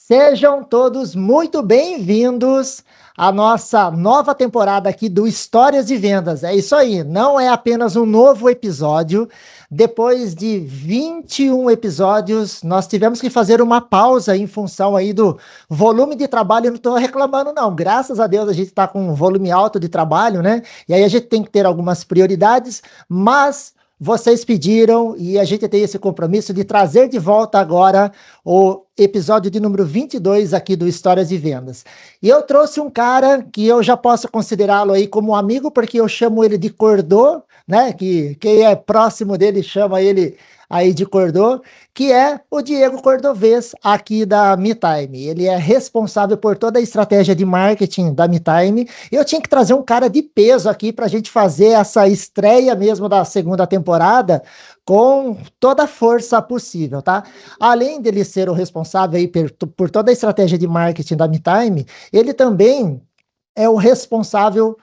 Sejam todos muito bem-vindos à nossa nova temporada aqui do Histórias de Vendas. É isso aí, não é apenas um novo episódio. Depois de 21 episódios, nós tivemos que fazer uma pausa em função aí do volume de trabalho. Eu não estou reclamando, não. Graças a Deus a gente está com um volume alto de trabalho, né? E aí a gente tem que ter algumas prioridades, mas vocês pediram e a gente tem esse compromisso de trazer de volta agora o episódio de número 22 aqui do Histórias de Vendas. E eu trouxe um cara que eu já posso considerá-lo aí como um amigo, porque eu chamo ele de Cordô, né? Que quem é próximo dele chama ele aí de Cordô, que é o Diego Cordovez, aqui da MeTime. Ele é responsável por toda a estratégia de marketing da MeTime. Eu tinha que trazer um cara de peso aqui para a gente fazer essa estreia mesmo da segunda temporada com toda a força possível, tá? Além dele ser o responsável aí por toda a estratégia de marketing da MeTime, ele também é o responsável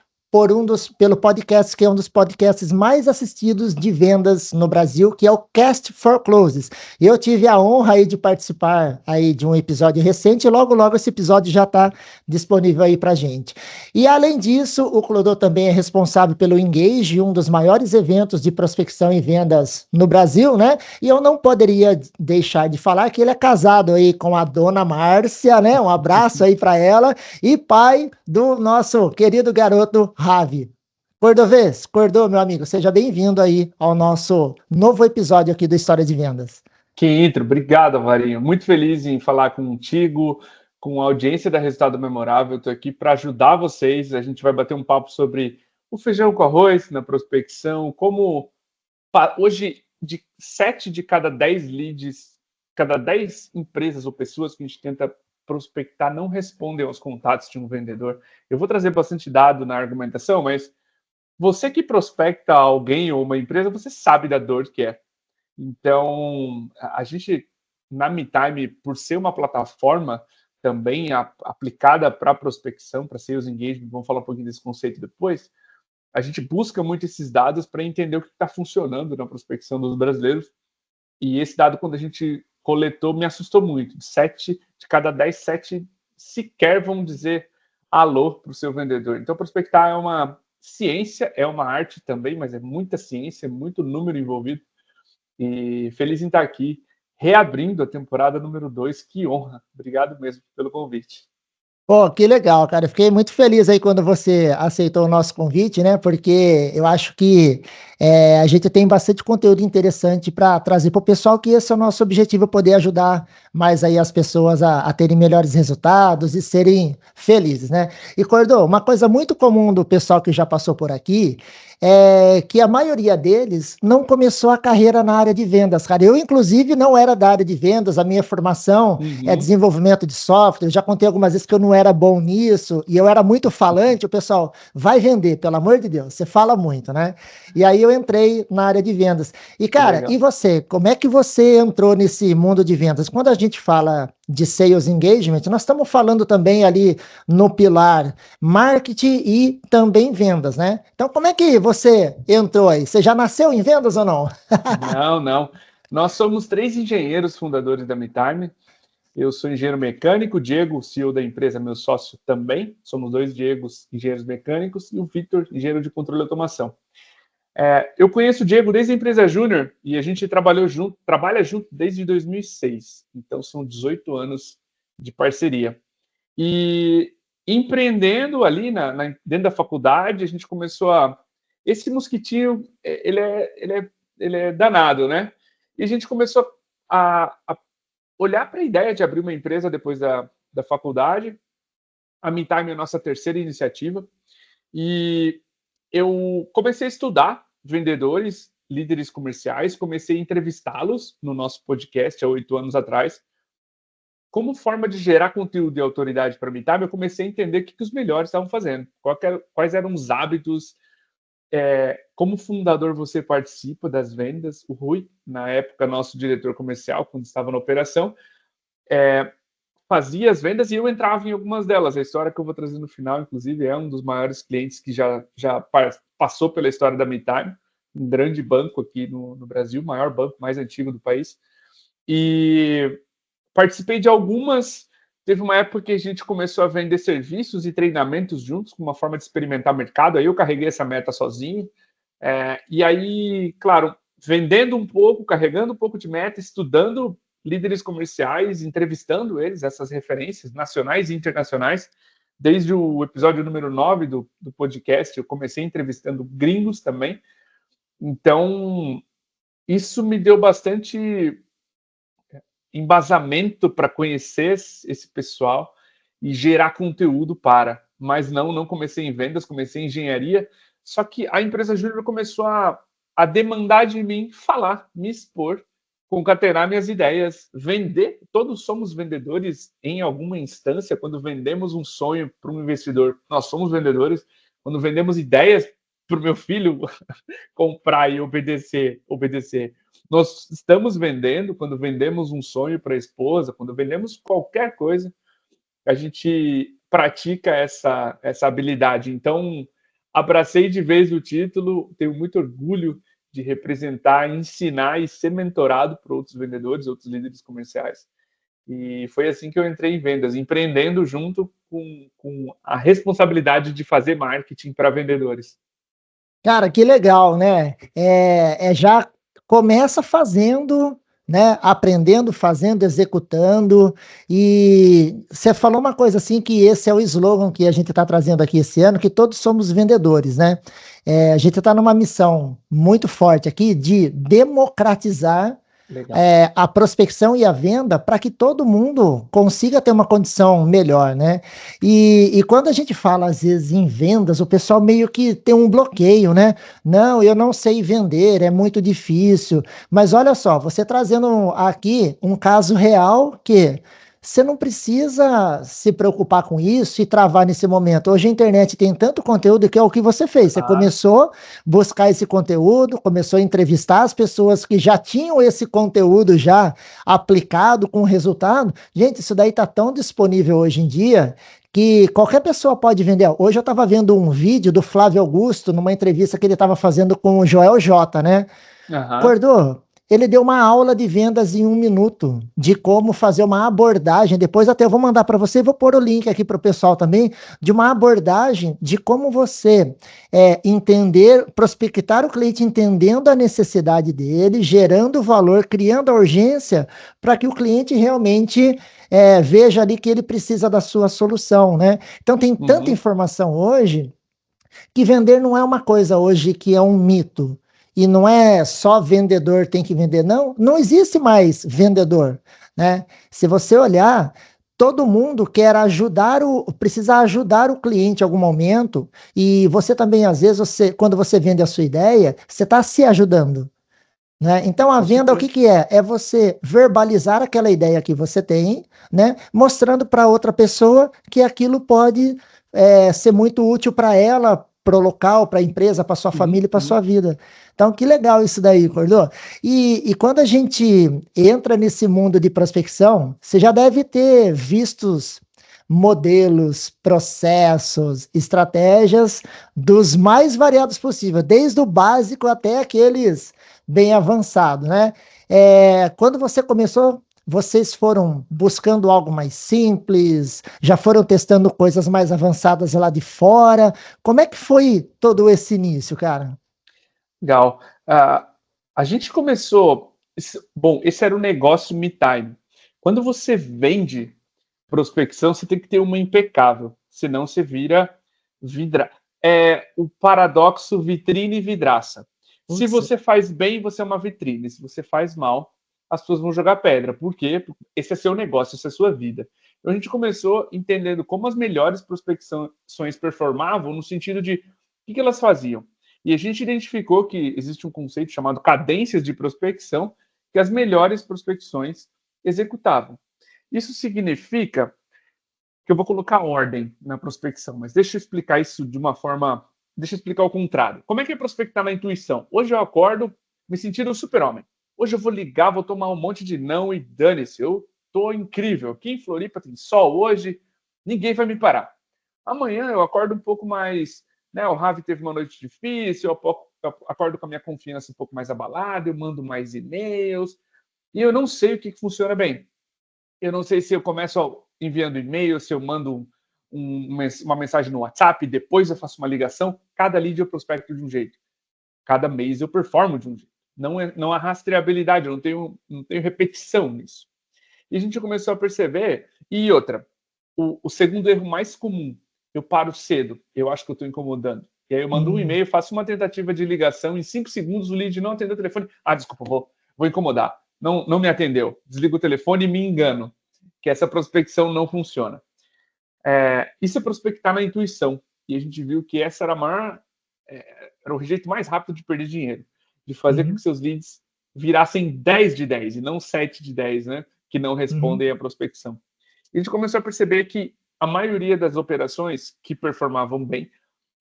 pelo podcast, que é um dos podcasts mais assistidos de vendas no Brasil, que é o Cast for Closes. Eu tive a honra aí de participar aí de um episódio recente, e logo esse episódio já está disponível aí para gente. E além disso, o Clodô também é responsável pelo Engage, um dos maiores eventos de prospecção e vendas no Brasil, né? E eu não poderia deixar de falar que ele é casado aí com a dona Márcia, né? Um abraço aí para ela, e pai do nosso querido garoto Ravi. Cordovez, Cordô, meu amigo, seja bem-vindo aí ao nosso novo episódio aqui do História de Vendas. Que intro, obrigado, Varinho. Muito feliz em falar contigo, com a audiência da Resultado Memorável. Estou aqui para ajudar vocês. A gente vai bater um papo sobre o feijão com arroz na prospecção, como hoje, de 7 de cada 10 leads, cada 10 empresas ou pessoas que a gente tenta prospectar não respondem aos contatos de um vendedor. Eu vou trazer bastante dado na argumentação, mas você que prospecta alguém ou uma empresa, você sabe da dor que é. Então, a gente, na MeTime, por ser uma plataforma também aplicada para prospecção, para sales engagement, vamos falar um pouquinho desse conceito depois, a gente busca muito esses dados para entender o que está funcionando na prospecção dos brasileiros. E esse dado, quando a gente coletou, me assustou muito. 7 de cada 10, 7 sequer vão dizer alô para o seu vendedor. Então, prospectar é uma ciência, é uma arte também, mas é muita ciência, muito número envolvido. E feliz em estar aqui, reabrindo a temporada número 2. Que honra. Obrigado mesmo pelo convite. Pô, que legal, cara. Fiquei muito feliz aí quando você aceitou o nosso convite, né? Porque eu acho que a gente tem bastante conteúdo interessante para trazer para o pessoal, que esse é o nosso objetivo, poder ajudar mais aí as pessoas a terem melhores resultados e serem felizes, né? E, Cordô, uma coisa muito comum do pessoal que já passou por aqui é que a maioria deles não começou a carreira na área de vendas, cara. Eu, inclusive, não era da área de vendas, a minha formação é desenvolvimento de software. Eu já contei algumas vezes que eu não era bom nisso, e eu era muito falante. O pessoal, vai vender, pelo amor de Deus, você fala muito, né? E aí eu entrei na área de vendas. E, cara, e você? Como é que você entrou nesse mundo de vendas? Quando a gente fala de sales engagement, nós estamos falando também ali no pilar marketing e também vendas, né? Então, como é que você entrou aí? Você já nasceu em vendas ou não? Não. Nós somos 3 engenheiros fundadores da MeTime. Eu sou engenheiro mecânico, o Diego, CEO da empresa, meu sócio também. Somos 2 Diegos, engenheiros mecânicos, e o Victor, engenheiro de controle e automação. Eu conheço o Diego desde a empresa Júnior e a gente trabalha junto desde 2006. Então, são 18 anos de parceria. E empreendendo ali dentro da faculdade, a gente começou a... Esse mosquitinho, ele é danado, né? E a gente começou a olhar para a ideia de abrir uma empresa depois da faculdade. A MeTime é a nossa terceira iniciativa. E eu comecei a estudar vendedores, líderes comerciais, comecei a entrevistá-los no nosso podcast há 8 anos atrás. Como forma de gerar conteúdo e autoridade para a MeTime, eu comecei a entender o que os melhores estavam fazendo, quais eram os hábitos. Como fundador, você participa das vendas. O Rui, na época, nosso diretor comercial, quando estava na operação, fazia as vendas e eu entrava em algumas delas. A história que eu vou trazer no final, inclusive, é um dos maiores clientes que já passou pela história da MeTime, um grande banco aqui no Brasil, o maior banco mais antigo do país. E participei de algumas Teve uma época que a gente começou a vender serviços e treinamentos juntos, com uma forma de experimentar mercado. Aí eu carreguei essa meta sozinho. E aí, claro, vendendo um pouco, carregando um pouco de meta, estudando líderes comerciais, entrevistando eles, essas referências nacionais e internacionais. Desde o episódio número 9 do podcast, eu comecei entrevistando gringos também. Então, isso me deu bastante embasamento para conhecer esse pessoal e gerar conteúdo para. Mas não comecei em vendas, comecei em engenharia. Só que a empresa júnior começou a demandar de mim falar, me expor, concatenar minhas ideias, vender. Todos somos vendedores em alguma instância. Quando vendemos um sonho para um investidor, nós somos vendedores. Quando vendemos ideias para o meu filho comprar e obedecer. Nós estamos vendendo, quando vendemos um sonho para a esposa, quando vendemos qualquer coisa, a gente pratica essa habilidade. Então, abracei de vez o título, tenho muito orgulho de representar, ensinar e ser mentorado por outros vendedores, outros líderes comerciais. E foi assim que eu entrei em vendas, empreendendo junto com a responsabilidade de fazer marketing para vendedores. Cara, que legal, né? Já começa fazendo, né? Aprendendo, fazendo, executando. E você falou uma coisa assim, que esse é o slogan que a gente está trazendo aqui esse ano, que todos somos vendedores, né? A gente está numa missão muito forte aqui de democratizar a prospecção e a venda para que todo mundo consiga ter uma condição melhor, né? E quando a gente fala, às vezes, em vendas, o pessoal meio que tem um bloqueio, né? Não, eu não sei vender, é muito difícil. Mas olha só, você trazendo aqui um caso real que você não precisa se preocupar com isso e travar nesse momento. Hoje a internet tem tanto conteúdo que é o que você fez. Você começou a buscar esse conteúdo, começou a entrevistar as pessoas que já tinham esse conteúdo já aplicado com resultado. Gente, isso daí está tão disponível hoje em dia que qualquer pessoa pode vender. Hoje eu estava vendo um vídeo do Flávio Augusto numa entrevista que ele estava fazendo com o Joel J, né? Cordô, ele deu uma aula de vendas em 1 minuto, de como fazer uma abordagem. Depois até eu vou mandar para você, vou pôr o link aqui para o pessoal também, de uma abordagem de como você entender, prospectar o cliente entendendo a necessidade dele, gerando valor, criando a urgência, para que o cliente realmente veja ali que ele precisa da sua solução, né? Então tem tanta informação hoje que vender não é uma coisa hoje que é um mito. E não é só vendedor tem que vender, não existe mais vendedor, né? Se você olhar, todo mundo quer precisa ajudar o cliente em algum momento, e você também, às vezes, quando você vende a sua ideia, você está se ajudando, né? Então, a venda, o que é? É você verbalizar aquela ideia que você tem, né? Mostrando para outra pessoa que aquilo pode ser muito útil para ela, para o local, para a empresa, para sua família e para sua vida. Então, que legal isso daí, Cordô. E quando a gente entra nesse mundo de prospecção, você já deve ter vistos modelos, processos, estratégias dos mais variados possíveis, desde o básico até aqueles bem avançados, né? Quando você começou, vocês foram buscando algo mais simples? Já foram testando coisas mais avançadas lá de fora? Como é que foi todo esse início, cara? Legal. A gente começou. Bom, esse era o negócio Me Time. Quando você vende prospecção, você tem que ter uma impecável, senão você vira vidra. É o paradoxo vitrine e vidraça. Se você faz bem, você é uma vitrine. Se você faz mal, as pessoas vão jogar pedra. Por quê? Porque esse é seu negócio, essa é a sua vida. Então a gente começou entendendo como as melhores prospecções performavam, no sentido de o que elas faziam. E a gente identificou que existe um conceito chamado cadências de prospecção, que as melhores prospecções executavam. Isso significa que eu vou colocar ordem na prospecção, mas deixa eu explicar isso de uma forma. Deixa eu explicar o contrário. Como é que é prospectar na intuição? Hoje eu acordo me sentindo um super-homem. Hoje eu vou ligar, vou tomar um monte de não e dane-se. Eu tô incrível. Aqui em Floripa tem sol hoje, ninguém vai me parar. Amanhã eu acordo um pouco mais. Né, o Ravi teve uma noite difícil, eu acordo com a minha confiança um pouco mais abalada, eu mando mais e-mails, e eu não sei o que funciona bem. Eu não sei se eu começo a enviando e-mail, se eu mando uma mensagem no WhatsApp, depois eu faço uma ligação, cada lead eu prospecto de um jeito. Cada mês eu performo de um jeito. Não há rastreabilidade, eu não tenho repetição nisso. E a gente começou a perceber. E outra, o segundo erro mais comum, eu paro cedo, eu acho que eu estou incomodando. E aí eu mando um e-mail, faço uma tentativa de ligação, em 5 segundos o lead não atendeu o telefone. Desculpa, vou incomodar. Não me atendeu. Desligo o telefone e me engano, que essa prospecção não funciona. Isso é prospectar na intuição. E a gente viu que essa era era o jeito mais rápido de perder dinheiro, de fazer com que seus leads virassem 10 de 10 e não 7 de 10, né? Que não respondem à prospecção. E a gente começou a perceber que a maioria das operações que performavam bem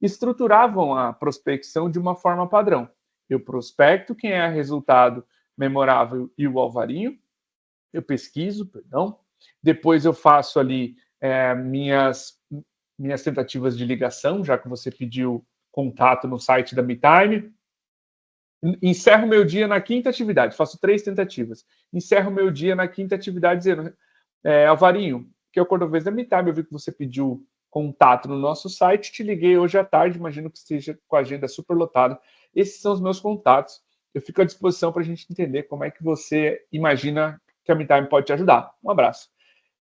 estruturavam a prospecção de uma forma padrão. Eu prospecto quem é resultado memorável e o alvarinho, eu pesquiso, depois eu faço ali minhas tentativas de ligação, já que você pediu contato no site da MeTime. Encerro meu dia na quinta atividade, faço 3 tentativas. Encerro meu dia na quinta atividade dizendo, Alvarinho, que é o cordovez da MeTime, eu vi que você pediu contato no nosso site, te liguei hoje à tarde, imagino que esteja com a agenda super lotada. Esses são os meus contatos. Eu fico à disposição para a gente entender como é que você imagina que a MeTime pode te ajudar. Um abraço.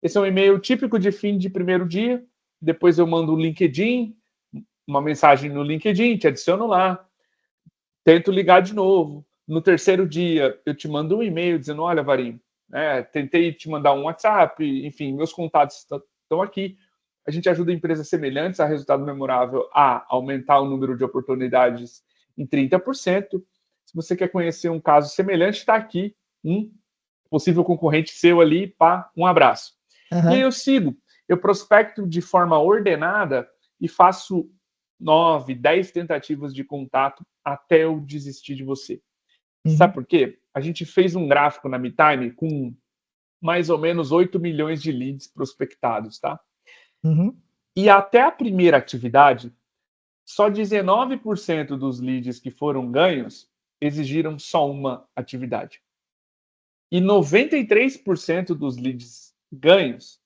Esse é um e-mail típico de fim de primeiro dia. Depois eu mando um LinkedIn, uma mensagem no LinkedIn, te adiciono lá. Tento ligar de novo. No terceiro dia, eu te mando um e-mail dizendo, olha, Varinho, tentei te mandar um WhatsApp, enfim, meus contatos estão aqui. A gente ajuda empresas semelhantes a resultado memorável a aumentar o número de oportunidades em 30%. Se você quer conhecer um caso semelhante, está aqui um possível concorrente seu ali, um abraço. E aí eu sigo. Eu prospecto de forma ordenada e faço 9, 10 tentativas de contato até eu desistir de você. Sabe por quê? A gente fez um gráfico na MeTime com mais ou menos 8 milhões de leads prospectados, tá? E até a primeira atividade, só 19% dos leads que foram ganhos exigiram só uma atividade. E 93% dos leads ganhos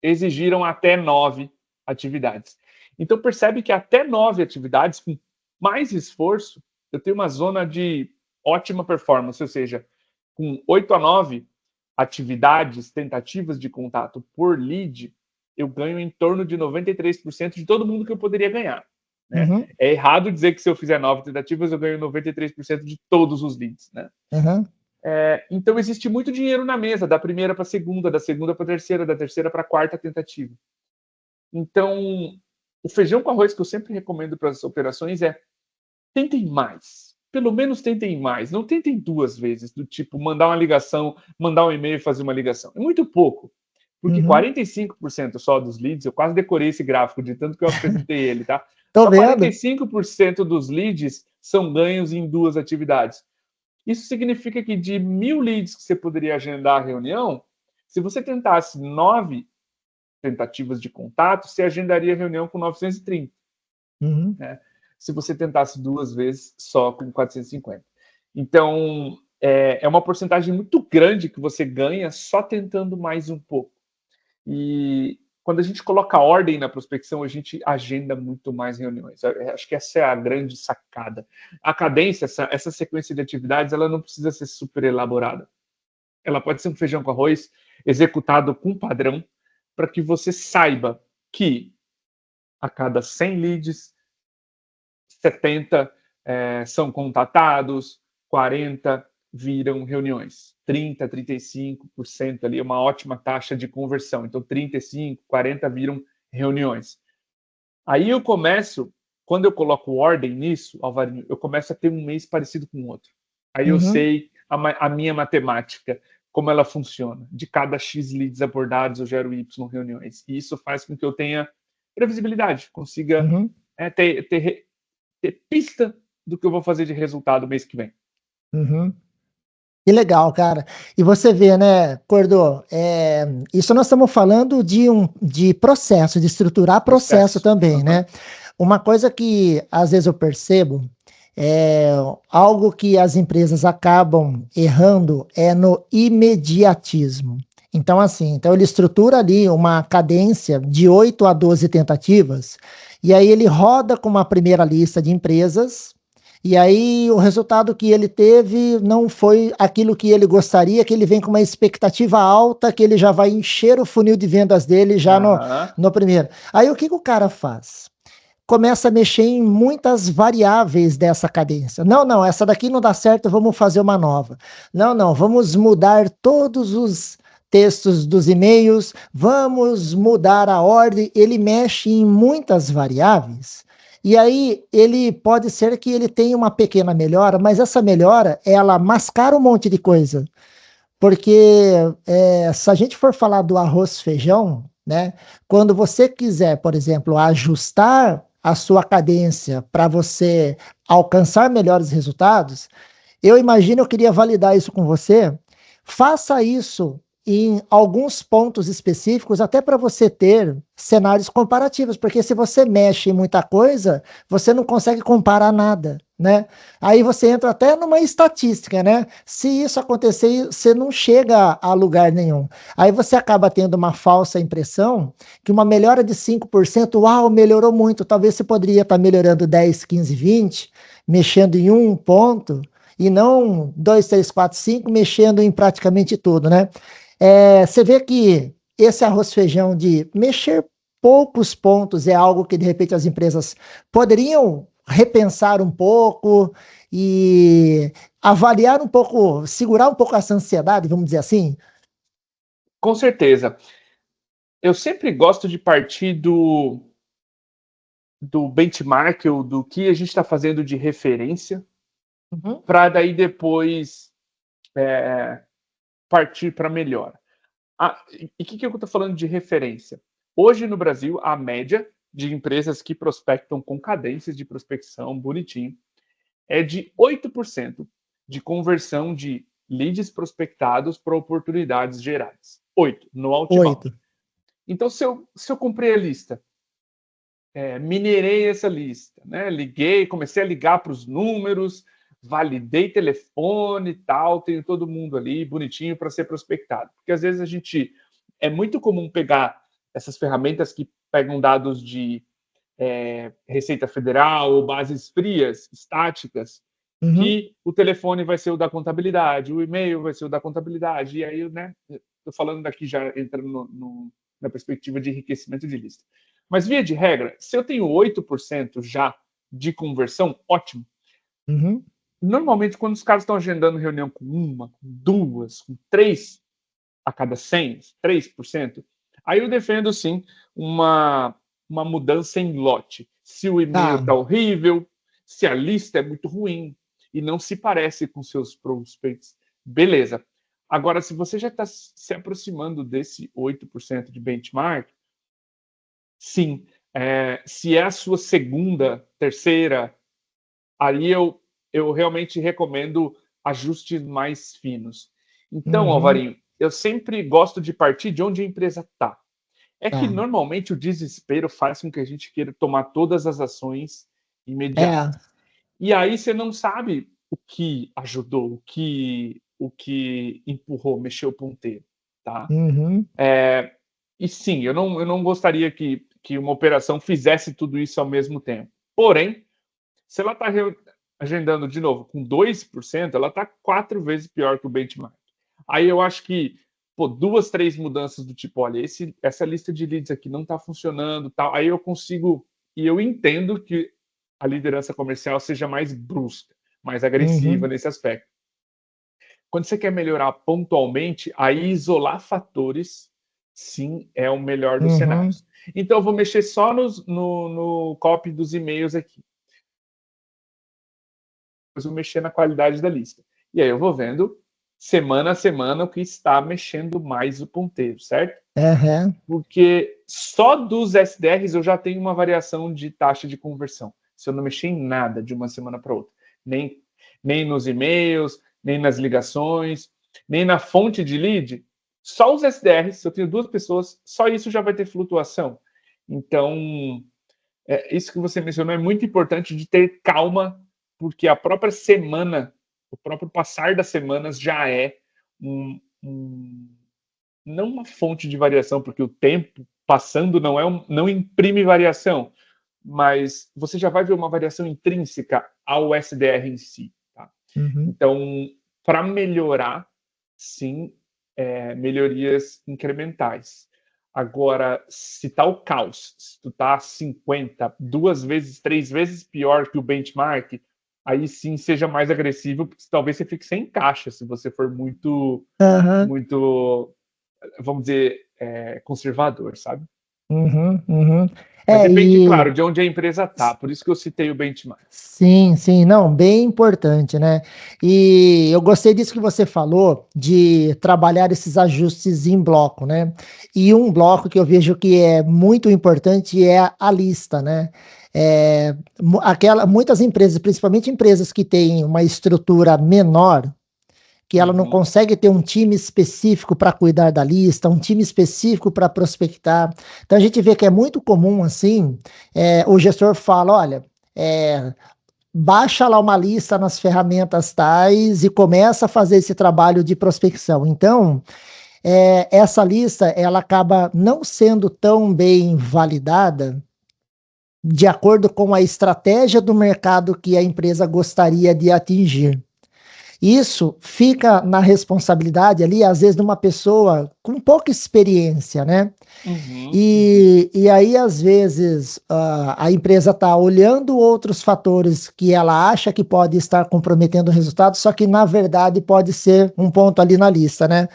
exigiram até 9 atividades. Então, percebe que até 9 atividades, com mais esforço, eu tenho uma zona de ótima performance, ou seja, com 8 a 9 atividades, tentativas de contato por lead, eu ganho em torno de 93% de todo mundo que eu poderia ganhar. Né? É errado dizer que se eu fizer 9 tentativas, eu ganho 93% de todos os leads. Né? Então, existe muito dinheiro na mesa, da primeira para a segunda, da segunda para a terceira, da terceira para a quarta tentativa. Então, o feijão com arroz que eu sempre recomendo para as operações é tentem mais. Pelo menos tentem mais. Não tentem 2 vezes, do tipo mandar uma ligação, mandar um e-mail e fazer uma ligação. É muito pouco. Porque 45% só dos leads, eu quase decorei esse gráfico de tanto que eu apresentei ele, tá? Só 45% dos leads são ganhos em 2 atividades. Isso significa que de 1.000 leads que você poderia agendar a reunião, se você tentasse 9 tentativas de contato, você agendaria a reunião com 930. Né? Se você tentasse 2 vezes, só com 450. Então, é uma porcentagem muito grande que você ganha só tentando mais um pouco. E quando a gente coloca ordem na prospecção, a gente agenda muito mais reuniões. Acho que essa é a grande sacada. A cadência, essa sequência de atividades, ela não precisa ser super elaborada. Ela pode ser um feijão com arroz executado com padrão, para que você saiba que a cada 100 leads, 70 são contatados, 40 viram reuniões. 30%, 35% ali é uma ótima taxa de conversão. Então, 35%, 40% viram reuniões. Aí eu começo, quando eu coloco ordem nisso, Alvarinho, eu começo a ter um mês parecido com o outro. Aí eu sei a minha matemática, como ela funciona. De cada X leads abordados, eu gero Y reuniões. E isso faz com que eu tenha previsibilidade, consiga ter pista do que eu vou fazer de resultado mês que vem. Que legal, cara. E você vê, né, Cordo, isso nós estamos falando de processo, de estruturar processo também, né? Uma coisa que às vezes eu percebo, algo que as empresas acabam errando é no imediatismo. Então, assim, então ele estrutura ali uma cadência de 8 a 12 tentativas, e aí ele roda com uma primeira lista de empresas, e aí o resultado que ele teve não foi aquilo que ele gostaria, que ele vem com uma expectativa alta, que ele já vai encher o funil de vendas dele já Aham. no primeiro. Aí o que que o cara faz? Começa a mexer em muitas variáveis dessa cadência. Não, não, essa daqui não dá certo, vamos fazer uma nova. Não, não, vamos mudar todos os textos dos e-mails, vamos mudar a ordem. Ele mexe em muitas variáveis. E aí ele pode ser que ele tenha uma pequena melhora, mas essa melhora, ela mascara um monte de coisa. Porque se a gente for falar do arroz feijão, né? Quando você quiser, por exemplo, ajustar a sua cadência para você alcançar melhores resultados, eu queria validar isso com você. Faça isso em alguns pontos específicos, até para você ter cenários comparativos, porque se você mexe em muita coisa, você não consegue comparar nada, né? Aí você entra até numa estatística, né? Se isso acontecer, você não chega a lugar nenhum. Aí você acaba tendo uma falsa impressão que uma melhora de 5%, uau, melhorou muito. Talvez você poderia estar melhorando 10, 15, 20, mexendo em um ponto, e não 2, 3, 4, 5, mexendo em praticamente tudo, né? Você vê que esse arroz feijão de mexer poucos pontos é algo que, de repente, as empresas poderiam repensar um pouco e avaliar um pouco, segurar um pouco essa ansiedade, vamos dizer assim? Com certeza. Eu sempre gosto de partir do benchmark ou do que a gente está fazendo de referência, Uhum. para daí depois partir para melhor. E o que eu estou falando de referência? Hoje no Brasil, a média de empresas que prospectam com cadências de prospecção bonitinho é de 8% de conversão de leads prospectados para oportunidades geradas. 8 no outbound. 8. Então, se eu comprei a lista, minerei essa lista, né? Liguei, comecei a ligar para os números, validei telefone e tal, tenho todo mundo ali bonitinho para ser prospectado. Porque às vezes é muito comum pegar essas ferramentas que pegam dados de Receita Federal ou bases frias, estáticas, Uhum. que o telefone vai ser o da contabilidade, o e-mail vai ser o da contabilidade, e aí, né, estou falando daqui já entrando na perspectiva de enriquecimento de lista. Mas, via de regra, se eu tenho 8% já de conversão, ótimo. Uhum. Normalmente, quando os caras estão agendando reunião com uma, com duas, com três a cada 100, 3%, aí eu defendo, sim, uma mudança em lote. Se o e-mail Tá. está horrível, se a lista é muito ruim e não se parece com seus prospects, beleza. Agora, se você já está se aproximando desse 8% de benchmark, sim, se é a sua segunda, terceira, aí eu realmente recomendo ajustes mais finos. Então, Uhum. Alvarinho, eu sempre gosto de partir de onde a empresa está. É que Tá. normalmente o desespero faz com que a gente queira tomar todas as ações É. imediatas. E aí você não sabe o que ajudou, o que empurrou, mexeu o ponteiro, tá? Uhum. E sim, eu não gostaria que uma operação fizesse tudo isso ao mesmo tempo. Porém, se ela está agendando de novo com 2%, ela está 4 vezes pior que o benchmark. Aí eu acho que, pô, 2, 3 mudanças do tipo, olha, essa lista de leads aqui não está funcionando, tal. Aí eu consigo, e eu entendo que a liderança comercial seja mais brusca, mais agressiva Uhum. nesse aspecto. Quando você quer melhorar pontualmente, aí isolar fatores, sim, é o melhor dos Uhum. cenários. Então, eu vou mexer só no copy dos e-mails aqui. Depois eu mexer na qualidade da lista. E aí eu vou vendo semana a semana o que está mexendo mais o ponteiro, certo? Uhum. Porque só dos SDRs eu já tenho uma variação de taxa de conversão. Se eu não mexer em nada de uma semana para outra, nem nos e-mails, nem nas ligações, nem na fonte de lead, só os SDRs, se eu tenho 2 pessoas, só isso já vai ter flutuação. Então, isso que você mencionou é muito importante de ter calma, porque a própria semana, o próprio passar das semanas já é um não uma fonte de variação, porque o tempo passando não imprime variação, mas você já vai ver uma variação intrínseca ao SDR em si. Tá? Uhum. Então, para melhorar, sim, melhorias incrementais. Agora, se tá o caos, se tu tá 50, 2 vezes, 3 vezes pior que o benchmark, aí sim seja mais agressivo, porque talvez você fique sem caixa, se você for muito, Aham. muito, vamos dizer, conservador, sabe? Uhum. Uhum. Mas É, depende, e claro, de onde a empresa tá. Por isso que eu citei o benchmark. sim, sim, não, bem importante, né? E eu gostei disso que você falou, de trabalhar esses ajustes em bloco, né? E um bloco que eu vejo que é muito importante é a lista, né? Muitas empresas, principalmente empresas que têm uma estrutura menor, que ela não Uhum. consegue ter um time específico para cuidar da lista, um time específico para prospectar. Então a gente vê que é muito comum assim, o gestor fala, olha, é, baixa lá uma lista nas ferramentas tais e começa a fazer esse trabalho de prospecção. Então, essa lista ela acaba não sendo tão bem validada de acordo com a estratégia do mercado que a empresa gostaria de atingir. Isso fica na responsabilidade ali, às vezes, de uma pessoa com pouca experiência, né? Uhum, uhum. E aí, às vezes, a empresa está olhando outros fatores que ela acha que pode estar comprometendo o resultado, só que, na verdade, pode ser um ponto ali na lista, né?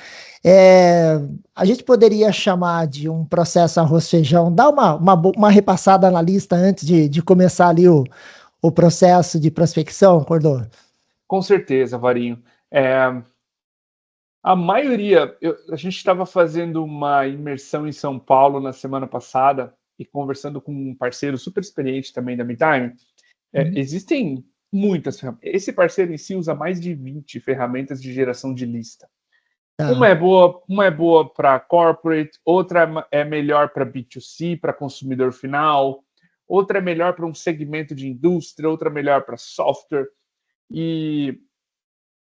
A gente poderia chamar de um processo arroz-feijão, dar uma repassada na lista antes de começar ali o processo de prospecção, Cordô? Com certeza, Varinho. A maioria, a gente estava fazendo uma imersão em São Paulo na semana passada e conversando com um parceiro super experiente também da MeTime. Uhum. Existem muitas ferramentas. Esse parceiro em si usa mais de 20 ferramentas de geração de lista. Tá. Uma é boa para corporate, outra é melhor para B2C, para consumidor final, outra é melhor para um segmento de indústria, outra é melhor para software. E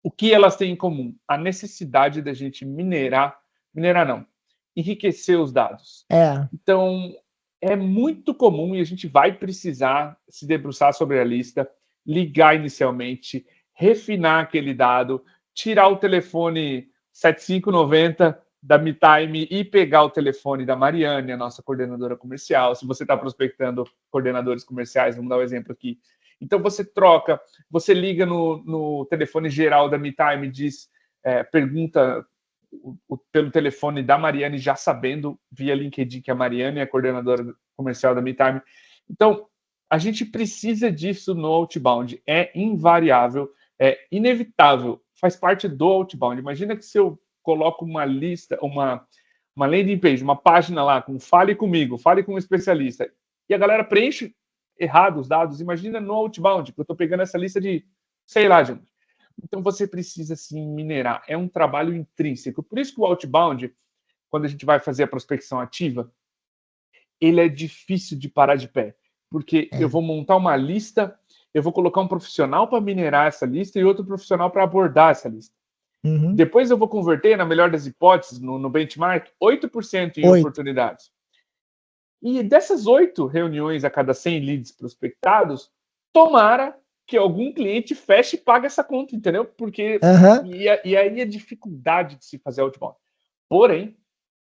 o que elas têm em comum? A necessidade da gente minerar não, enriquecer os dados. É. Então, é muito comum e a gente vai precisar se debruçar sobre a lista, ligar inicialmente, refinar aquele dado, tirar o telefone 7590 da MeTime e pegar o telefone da Mariane, a nossa coordenadora comercial. Se você está prospectando coordenadores comerciais, vamos dar um exemplo aqui. Então você troca, você liga no telefone geral da MeTime, diz, pergunta pelo telefone da Mariane, já sabendo via LinkedIn que a Mariane é a coordenadora comercial da MeTime. Então, a gente precisa disso no outbound. É invariável, é inevitável, faz parte do outbound. Imagina que se eu coloco uma lista, uma landing page, uma página lá com fale comigo, fale com um especialista, e a galera preenche errado os dados. Imagina no outbound, que eu estou pegando essa lista de, sei lá, gente. Então você precisa sim minerar. É um trabalho intrínseco. Por isso que o outbound, quando a gente vai fazer a prospecção ativa, ele é difícil de parar de pé. Porque eu É. vou montar uma lista, eu vou colocar um profissional para minerar essa lista e outro profissional para abordar essa lista. Uhum. Depois eu vou converter, na melhor das hipóteses, no benchmark, 8% em 8. oportunidades. E dessas 8 reuniões a cada 100 leads prospectados, tomara que algum cliente feche e pague essa conta, entendeu? Porque Aham. e aí a dificuldade de se fazer outbound. Porém,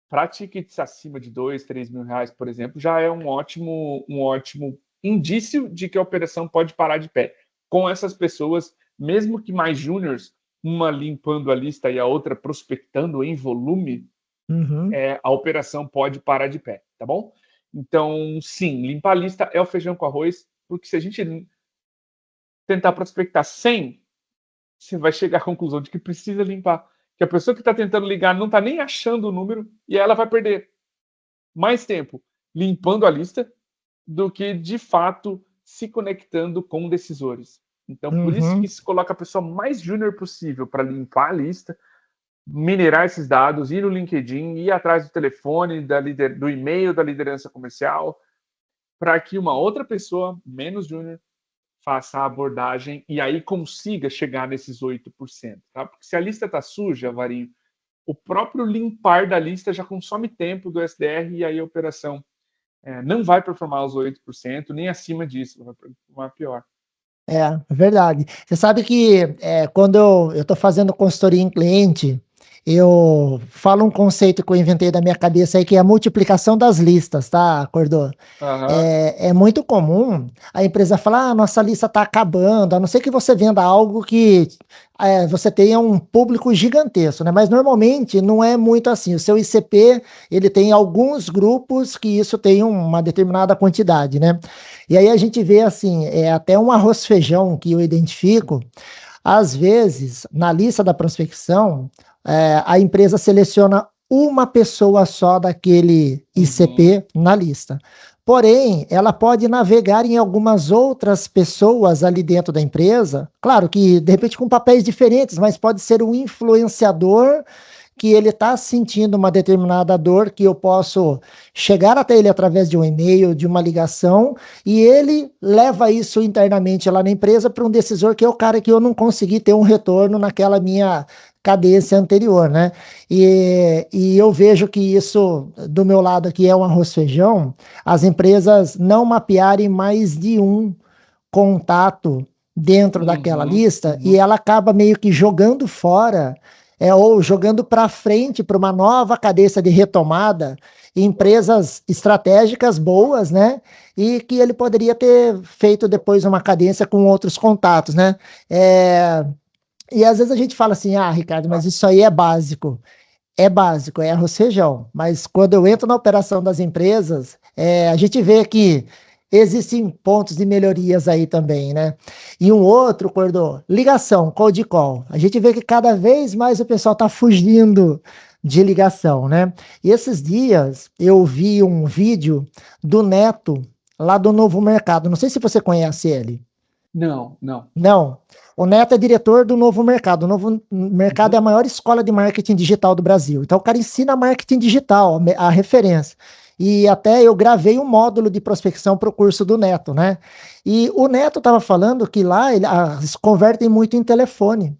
para tickets acima de 2, 3 mil reais, por exemplo, já é um ótimo indício de que a operação pode parar de pé. Com essas pessoas, mesmo que mais júniores, uma limpando a lista e a outra prospectando em volume, Uhum. a operação pode parar de pé, tá bom? Então, sim, limpar a lista é o feijão com arroz, porque se a gente tentar prospectar 100, você vai chegar à conclusão de que precisa limpar. Que a pessoa que está tentando ligar não está nem achando o número e ela vai perder mais tempo limpando a lista do que, de fato, se conectando com decisores. Então, por isso que Uhum. se coloca a pessoa mais júnior possível para limpar a lista, minerar esses dados, ir no LinkedIn, ir atrás do telefone, do e-mail da liderança comercial, para que uma outra pessoa, menos júnior, faça a abordagem e aí consiga chegar nesses 8%. Tá? Porque se a lista está suja, Varinho, o próprio limpar da lista já consome tempo do SDR e aí a operação não vai performar os 8%, nem acima disso, vai performar pior. É, verdade. Você sabe que quando eu estou fazendo consultoria em cliente, eu falo um conceito que eu inventei da minha cabeça aí, que é a multiplicação das listas, tá, Cordô? Uhum. É muito comum a empresa falar, nossa lista está acabando, a não ser que você venda algo que você tenha um público gigantesco, né? Mas normalmente não é muito assim. O seu ICP, ele tem alguns grupos que isso tem uma determinada quantidade, né? E aí a gente vê assim, até um arroz-feijão que eu identifico, às vezes, na lista da prospecção, a empresa seleciona uma pessoa só daquele ICP na lista. Porém, ela pode navegar em algumas outras pessoas ali dentro da empresa, claro que de repente com papéis diferentes, mas pode ser um influenciador que ele está sentindo uma determinada dor, que eu posso chegar até ele através de um e-mail, de uma ligação, e ele leva isso internamente lá na empresa para um decisor que é o cara que eu não consegui ter um retorno naquela minha cadência anterior, né? E eu vejo que isso, do meu lado aqui, é um arroz-feijão, as empresas não mapearem mais de um contato dentro daquela lista e ela acaba meio que jogando fora, ou jogando para frente para uma nova cadência de retomada, empresas estratégicas boas, né? E que ele poderia ter feito depois uma cadência com outros contatos, né? E às vezes a gente fala assim, Ricardo, mas isso aí é básico. É básico, é arroz e feijão. Mas quando eu entro na operação das empresas, a gente vê que existem pontos de melhorias aí também, né? E um outro, Cordô, ligação, cold call. A gente vê que cada vez mais o pessoal está fugindo de ligação, né? E esses dias eu vi um vídeo do Neto, lá do Novo Mercado. Não sei se você conhece ele. Não, não. Não. O Neto é diretor do Novo Mercado. O Novo Mercado é a maior escola de marketing digital do Brasil. Então, o cara ensina marketing digital, a referência. E até eu gravei um módulo de prospecção para o curso do Neto, né? E o Neto estava falando que lá eles convertem muito em telefone.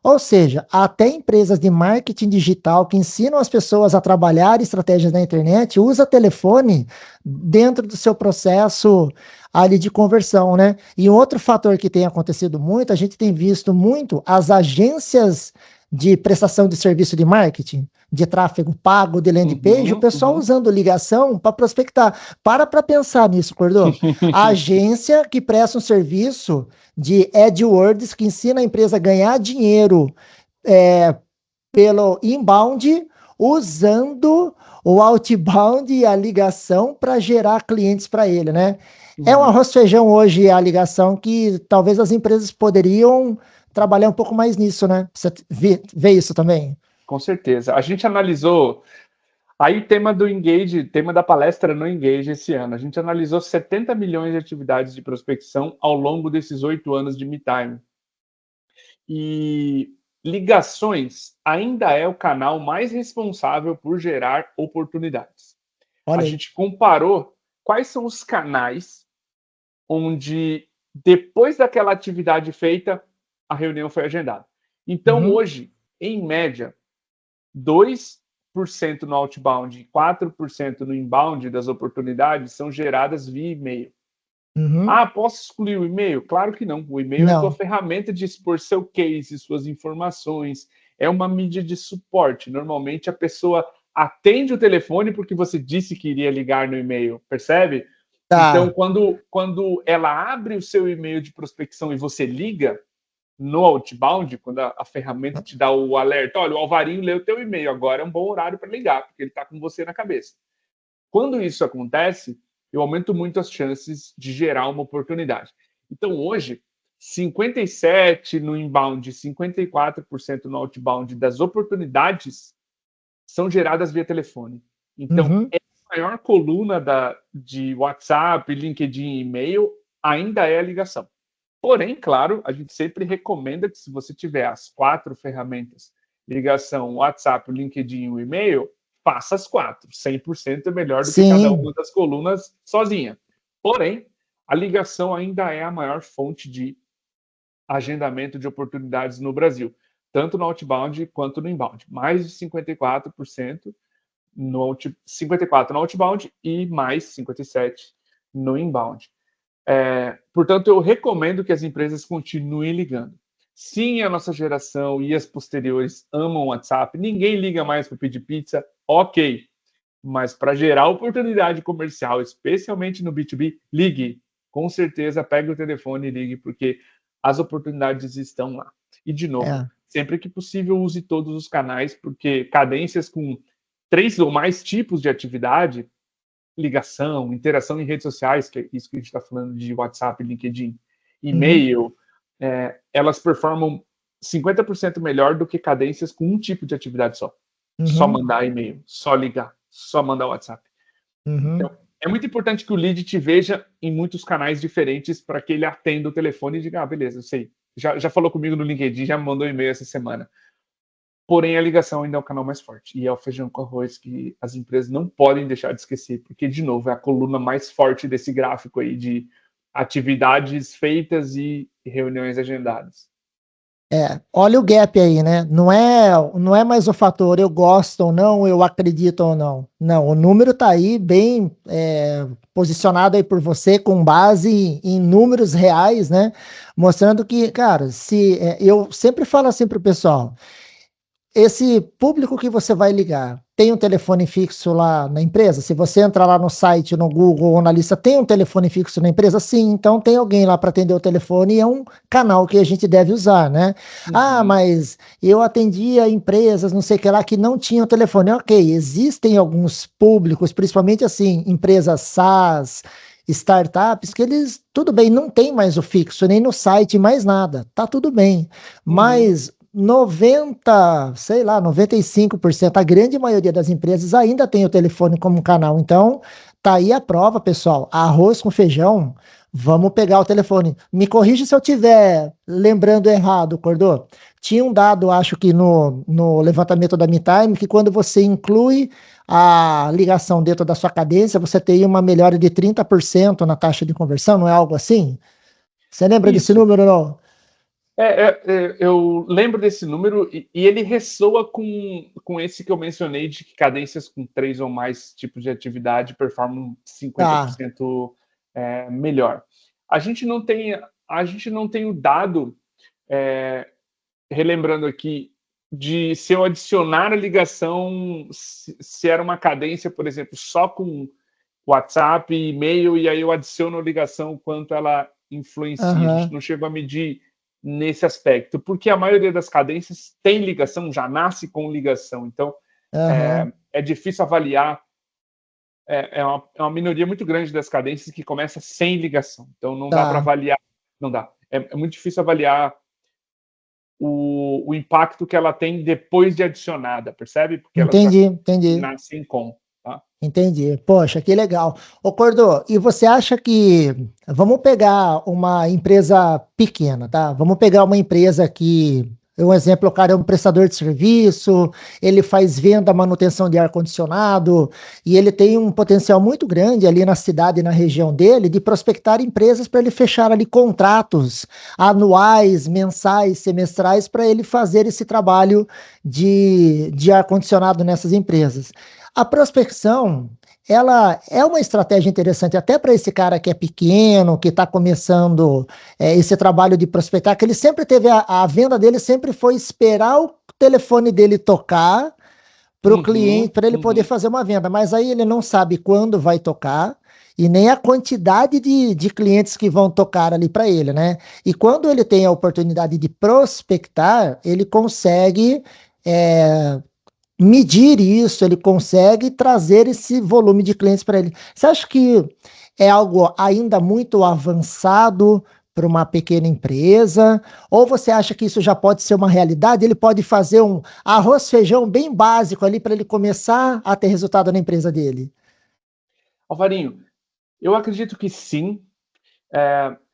Ou seja, até empresas de marketing digital que ensinam as pessoas a trabalhar estratégias na internet, usa telefone dentro do seu processo ali de conversão, né? E um outro fator que tem acontecido muito, a gente tem visto muito as agências de prestação de serviço de marketing, de tráfego pago, de landing page, o pessoal usando ligação para prospectar. Para pensar nisso, Cordô. A agência que presta um serviço de AdWords, que ensina a empresa a ganhar dinheiro pelo inbound, usando o outbound e a ligação para gerar clientes para ele, né? É um arroz feijão hoje a ligação que talvez as empresas poderiam trabalhar um pouco mais nisso, né? Você vê isso também? Com certeza. A gente analisou. Aí, tema do Engage, tema da palestra no Engage esse ano. A gente analisou 70 milhões de atividades de prospecção ao longo desses 8 anos de MeTime. E ligações ainda é o canal mais responsável por gerar oportunidades. Olha A aí. gente comparou quais são os canais onde, depois daquela atividade feita, a reunião foi agendada. Então, hoje, em média, 2% no outbound e 4% no inbound das oportunidades são geradas via e-mail. Posso excluir o e-mail? Claro que não. O e-mail é a tua ferramenta de expor seu case, suas informações. É uma mídia de suporte. Normalmente a pessoa atende o telefone porque você disse que iria ligar no e-mail, percebe? Então, quando ela abre o seu e-mail de prospecção e você liga no outbound, quando a ferramenta te dá o alerta, olha, o Alvarinho leu o teu e-mail, agora é um bom horário para ligar, porque ele está com você na cabeça. Quando isso acontece, eu aumento muito as chances de gerar uma oportunidade. Então, hoje, 57% no inbound, 54% no outbound das oportunidades são geradas via telefone. Então, a maior coluna de WhatsApp, LinkedIn e e-mail ainda é a ligação. Porém, claro, a gente sempre recomenda que se você tiver as 4 ferramentas, ligação, WhatsApp, LinkedIn e o e-mail, faça as 4. 100% é melhor do que cada uma das colunas sozinha. Porém, a ligação ainda é a maior fonte de agendamento de oportunidades no Brasil. tanto no outbound quanto no inbound. Mais de 54% 54% no outbound e mais 57% no inbound. Portanto, eu recomendo que as empresas continuem ligando. Sim, a nossa geração e as posteriores amam o WhatsApp. Ninguém liga mais para pedir pizza, ok. Mas para gerar oportunidade comercial, especialmente no B2B, ligue. Com certeza, pegue o telefone e ligue, porque as oportunidades estão lá. E, de novo, sempre que possível, use todos os canais, porque cadências com 3 ou mais tipos de atividade, ligação, interação em redes sociais, que é isso que a gente está falando de WhatsApp, LinkedIn, e-mail, elas performam 50% melhor do que cadências com um tipo de atividade só. Só mandar e-mail, só ligar, só mandar WhatsApp. Então, é muito importante que o lead te veja em muitos canais diferentes para que ele atenda o telefone e diga, beleza, eu sei. Já falou comigo no LinkedIn, já me mandou e-mail essa semana. Porém, a ligação ainda é o canal mais forte. E é o feijão com arroz que as empresas não podem deixar de esquecer, porque, de novo, é a coluna mais forte desse gráfico aí de atividades feitas e reuniões agendadas. Olha o gap aí, né? Não é mais o fator eu gosto ou não, eu acredito ou não. Não, o número tá aí bem posicionado aí por você com base em números reais, né? Mostrando que, cara, eu sempre falo assim pro pessoal, esse público que você vai ligar tem um telefone fixo lá na empresa? Se você entrar lá no site, no Google ou na lista, tem um telefone fixo na empresa? Sim, então tem alguém lá para atender o telefone e é um canal que a gente deve usar, né? Mas eu atendia empresas, não sei o que lá, que não tinham telefone. Ok, existem alguns públicos, principalmente assim, empresas SaaS, startups, que eles, tudo bem, não tem mais o fixo, nem no site, mais nada, tá tudo bem. Mas 95%, a grande maioria das empresas ainda tem o telefone como canal. Então, tá aí a prova, pessoal. Arroz com feijão, vamos pegar o telefone. Me corrija se eu estiver lembrando errado, Cordô. Tinha um dado, acho que no levantamento da MeTime, que quando você inclui a ligação dentro da sua cadência, você tem uma melhora de 30% na taxa de conversão, não é algo assim? Você lembra desse número, não? Eu lembro desse número e ele ressoa com esse que eu mencionei de que cadências com 3 ou mais tipos de atividade performam 50% melhor. A gente não tem o dado, relembrando aqui, de se eu adicionar a ligação, se era uma cadência, por exemplo, só com WhatsApp, e-mail, e aí eu adiciono a ligação, quanto ela influencia. A gente não chegou a medir nesse aspecto, porque a maioria das cadências tem ligação, já nasce com ligação. Então, é difícil avaliar. É uma minoria muito grande das cadências que começa sem ligação. Então, não dá para avaliar. Não dá. É muito difícil avaliar o impacto que ela tem depois de adicionada, percebe? Porque elas já nascem com. Tá? Entendi. Poxa, que legal. Ô, Cordô, e você acha que... Vamos pegar uma empresa pequena, tá? Vamos pegar uma empresa que... Um exemplo, o cara é um prestador de serviço, ele faz venda, manutenção de ar-condicionado, e ele tem um potencial muito grande ali na cidade e na região dele de prospectar empresas para ele fechar ali contratos anuais, mensais, semestrais, para ele fazer esse trabalho de ar-condicionado nessas empresas. A prospecção, ela é uma estratégia interessante até para esse cara que é pequeno, que está começando esse trabalho de prospectar, que ele sempre teve, a venda dele sempre foi esperar o telefone dele tocar para o cliente, para ele poder fazer uma venda, mas aí ele não sabe quando vai tocar e nem a quantidade de clientes que vão tocar ali para ele, né? E quando ele tem a oportunidade de prospectar, ele consegue medir isso, ele consegue trazer esse volume de clientes para ele. Você acha que é algo ainda muito avançado para uma pequena empresa? Ou você acha que isso já pode ser uma realidade? Ele pode fazer um arroz feijão bem básico ali para ele começar a ter resultado na empresa dele? Alvarinho, eu acredito que sim.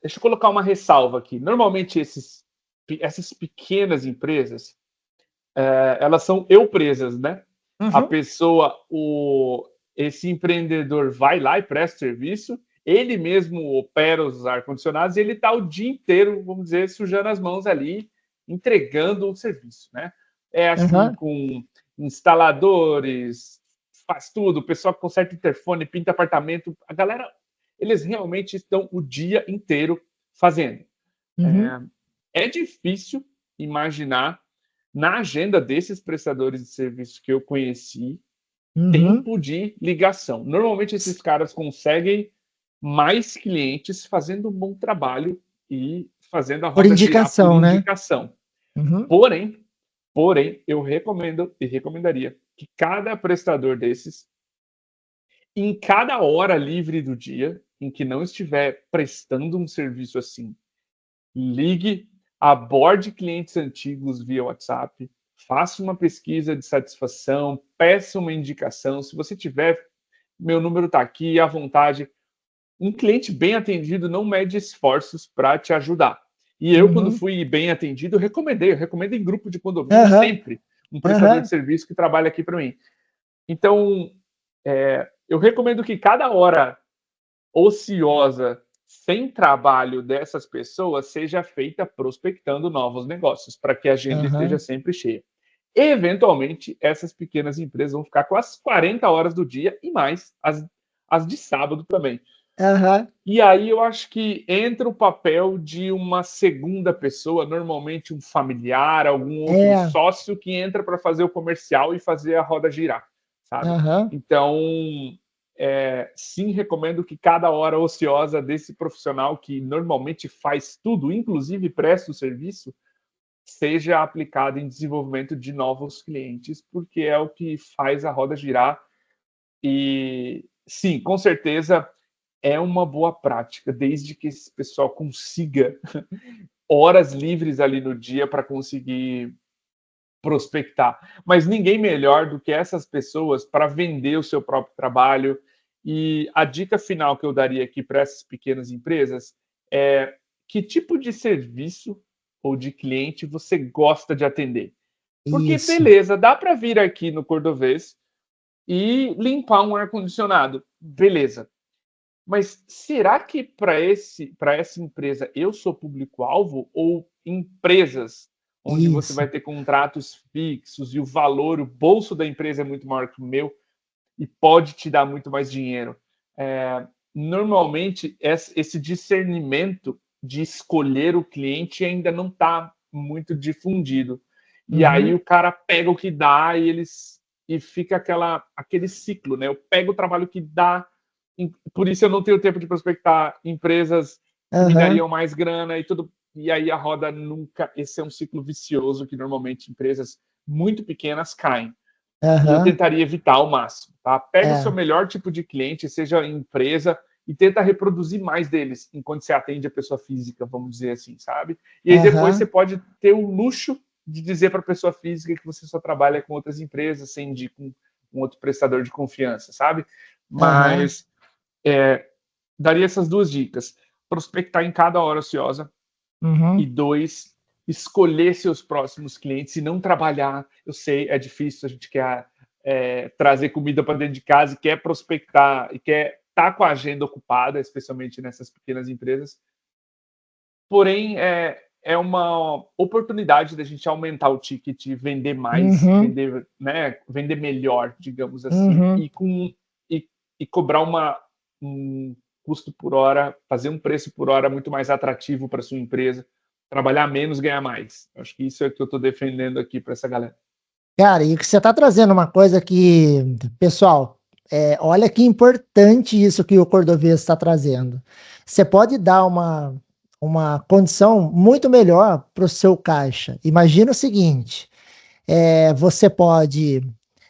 Deixa eu colocar uma ressalva aqui. Normalmente essas pequenas empresas, elas são eu-presas, né? A pessoa, esse empreendedor vai lá e presta serviço, ele mesmo opera os ar-condicionados e ele está o dia inteiro, vamos dizer, sujando as mãos ali entregando o serviço, né? É assim, Aham. com instaladores, faz tudo, o pessoal que conserta interfone, pinta apartamento, a galera, eles realmente estão o dia inteiro fazendo. Uhum. É difícil imaginar na agenda desses prestadores de serviço que eu conheci Uhum. tempo de ligação. Normalmente esses caras conseguem mais clientes fazendo um bom trabalho e fazendo a Por roda girar por indicação, né? indicação. Uhum. Porém, eu recomendo e recomendaria que cada prestador desses, em cada hora livre do dia em que não estiver prestando um serviço assim, ligue, aborde clientes antigos via WhatsApp, faça uma pesquisa de satisfação, peça uma indicação. Se você tiver, meu número está aqui, à vontade. Um cliente bem atendido não mede esforços para te ajudar. E eu, quando Uhum. fui bem atendido, eu recomendo em grupo de condomínio Aham. sempre um prestador de Aham. serviço que trabalha aqui para mim. Então, eu recomendo que cada hora ociosa sem trabalho dessas pessoas seja feita prospectando novos negócios, para que a agenda esteja Aham. sempre cheia. Eventualmente, essas pequenas empresas vão ficar com as 40 horas do dia e mais as de sábado também. Aham. E aí eu acho que entra o papel de uma segunda pessoa, normalmente um familiar, algum outro É. sócio que entra para fazer o comercial e fazer a roda girar, sabe? Aham. Então, sim, recomendo que cada hora ociosa desse profissional que normalmente faz tudo, inclusive presta o serviço, seja aplicada em desenvolvimento de novos clientes, porque é o que faz a roda girar. E sim, com certeza é uma boa prática, desde que esse pessoal consiga horas livres ali no dia para conseguir prospectar. Mas ninguém melhor do que essas pessoas para vender o seu próprio trabalho. E a dica final que eu daria aqui para essas pequenas empresas é: que tipo de serviço ou de cliente você gosta de atender? Porque, Isso. beleza, dá para vir aqui no Cordovês e limpar um ar-condicionado. Beleza. Mas será que para essa empresa eu sou público-alvo ou empresas onde você Isso. vai ter contratos fixos e o valor, o bolso da empresa é muito maior que o meu e pode te dar muito mais dinheiro? Normalmente, esse discernimento de escolher o cliente ainda não está muito difundido. E aí Uhum. o cara pega o que dá e fica aquele ciclo, né? Eu pego o trabalho que dá, por isso eu não tenho tempo de prospectar empresas que me Aham. dariam mais grana e tudo. E aí a roda nunca. Esse é um ciclo vicioso que normalmente empresas muito pequenas caem. E eu Aham. tentaria evitar ao máximo, tá? Pega o seu É. melhor tipo de cliente, seja empresa, e tenta reproduzir mais deles enquanto você atende a pessoa física, vamos dizer assim, sabe? E aí depois você Aham. pode ter o luxo de dizer para a pessoa física que você só trabalha com outras empresas, sem indicar um outro prestador de confiança, sabe? Aham. Mas daria essas duas dicas: prospectar em cada hora ociosa, e Uhum. dois, escolher seus próximos clientes e não trabalhar. Eu sei, é difícil, a gente quer trazer comida para dentro de casa e quer prospectar e quer estar com a agenda ocupada, especialmente nessas pequenas empresas. Porém, é uma oportunidade da gente aumentar o ticket, vender mais, Uhum. vender, né, vender melhor, digamos assim, Uhum. e cobrar um custo por hora, fazer um preço por hora muito mais atrativo para sua empresa, trabalhar menos, ganhar mais. Acho que isso é o que eu estou defendendo aqui para essa galera. Cara, e que você está trazendo uma coisa que, pessoal, olha que importante isso que o Cordovês está trazendo. Você pode dar uma condição muito melhor para o seu caixa. Imagina o seguinte: você pode,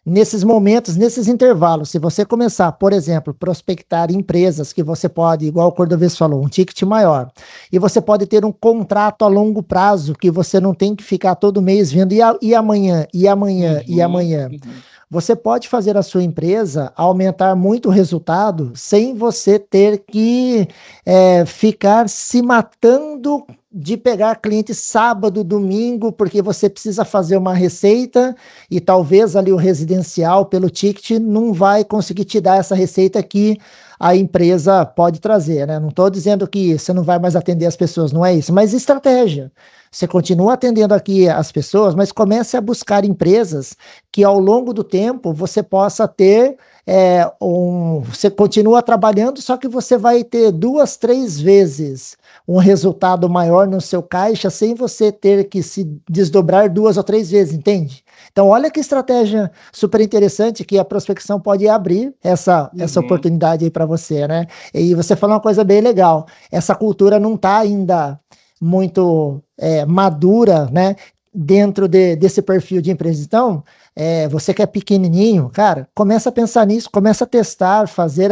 nesses momentos, nesses intervalos, se você começar, por exemplo, prospectar empresas que você pode, igual o Cordovez falou, um ticket maior, e você pode ter um contrato a longo prazo que você não tem que ficar todo mês vendo e amanhã, e amanhã, e Uhum, amanhã. uhum. Você pode fazer a sua empresa aumentar muito o resultado sem você ter que ficar se matando de pegar cliente sábado, domingo, porque você precisa fazer uma receita e talvez ali o residencial pelo ticket não vai conseguir te dar essa receita que a empresa pode trazer, né? Não estou dizendo que você não vai mais atender as pessoas, não é isso, mas estratégia. Você continua atendendo aqui as pessoas, mas comece a buscar empresas que ao longo do tempo você possa ter você continua trabalhando, só que você vai ter 2, 3 vezes um resultado maior no seu caixa sem você ter que se desdobrar 2 ou 3 vezes, entende? Então, olha que estratégia super interessante que a prospecção pode abrir essa Uhum. oportunidade aí para você, né? E você falou uma coisa bem legal. Essa cultura não está ainda muito madura, né? Dentro desse perfil de empresa. Então, você que é pequenininho, cara, começa a pensar nisso, começa a testar, fazer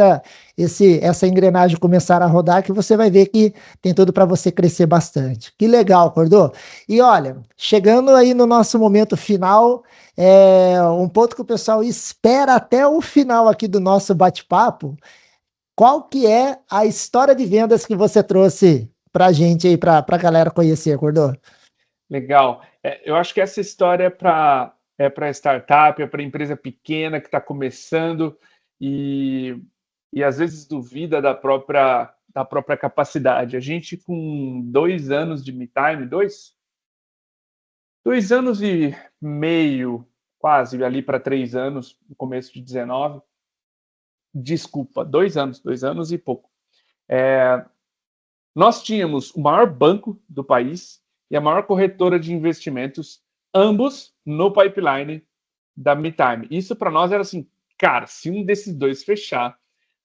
essa engrenagem começar a rodar, que você vai ver que tem tudo para você crescer bastante. Que legal, Cordô. E olha, chegando aí no nosso momento final, um ponto que o pessoal espera até o final aqui do nosso bate-papo. Qual que é a história de vendas que você trouxe para a gente aí, para a galera conhecer, Cordô? Legal. Eu acho que essa história é para startup, é para empresa pequena que está começando e às vezes duvida da própria capacidade. A gente, com 2 anos de MeTime, 2 anos e meio, quase, ali para 3 anos, no começo de 19, desculpa, 2 anos e pouco. Nós tínhamos o maior banco do país e a maior corretora de investimentos, ambos no pipeline da MeTime. Isso para nós era assim, cara, se um desses dois fechar,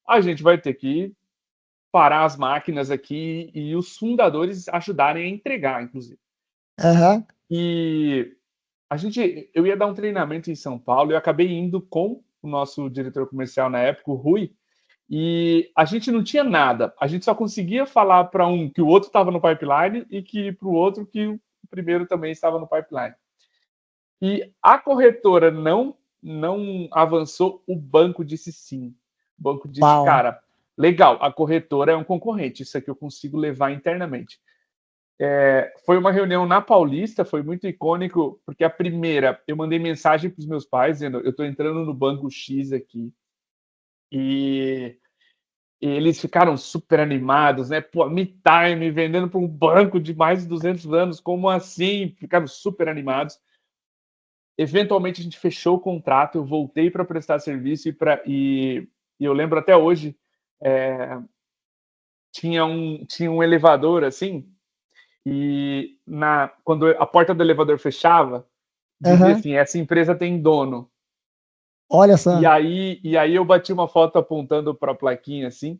a gente vai ter que parar as máquinas aqui e os fundadores ajudarem a entregar, inclusive. Aham, E eu ia dar um treinamento em São Paulo e eu acabei indo com o nosso diretor comercial na época, o Rui, e a gente não tinha nada. A gente só conseguia falar para um que o outro estava no pipeline e que para o outro que o primeiro também estava no pipeline. E a corretora não avançou, o banco disse sim. O banco disse, uau. cara, legal, a corretora é um concorrente, isso aqui eu consigo levar internamente. Foi uma reunião na Paulista, foi muito icônico, porque a primeira, eu mandei mensagem para os meus pais, dizendo, eu estou entrando no banco X aqui, e eles ficaram super animados, né? Pô, MeTime vendendo para um banco de mais de 200 anos, como assim? Ficaram super animados. Eventualmente a gente fechou o contrato, eu voltei para prestar serviço e eu lembro até hoje, é, tinha um elevador assim, e quando a porta do elevador fechava, dizia Aham, assim: essa empresa tem dono. olha E só. aí, e aí eu bati uma foto apontando para a plaquinha assim,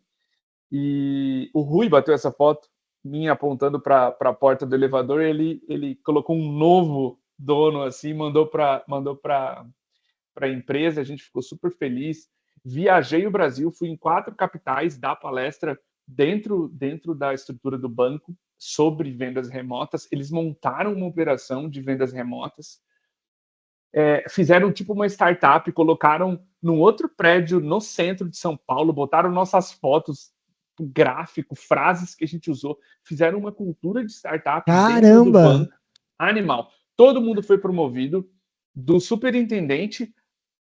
e o Rui bateu essa foto minha apontando para a porta do elevador, ele colocou um novo dono assim, mandou para a empresa, a gente ficou super feliz. Viajei o Brasil, fui em 4 capitais dar palestra dentro da estrutura do banco sobre vendas remotas. Eles montaram uma operação de vendas remotas, fizeram tipo uma startup, colocaram num outro prédio no centro de São Paulo, botaram nossas fotos, gráfico, frases que a gente usou, fizeram uma cultura de startup dentro do Caramba! banco, animal. Todo mundo foi promovido, do superintendente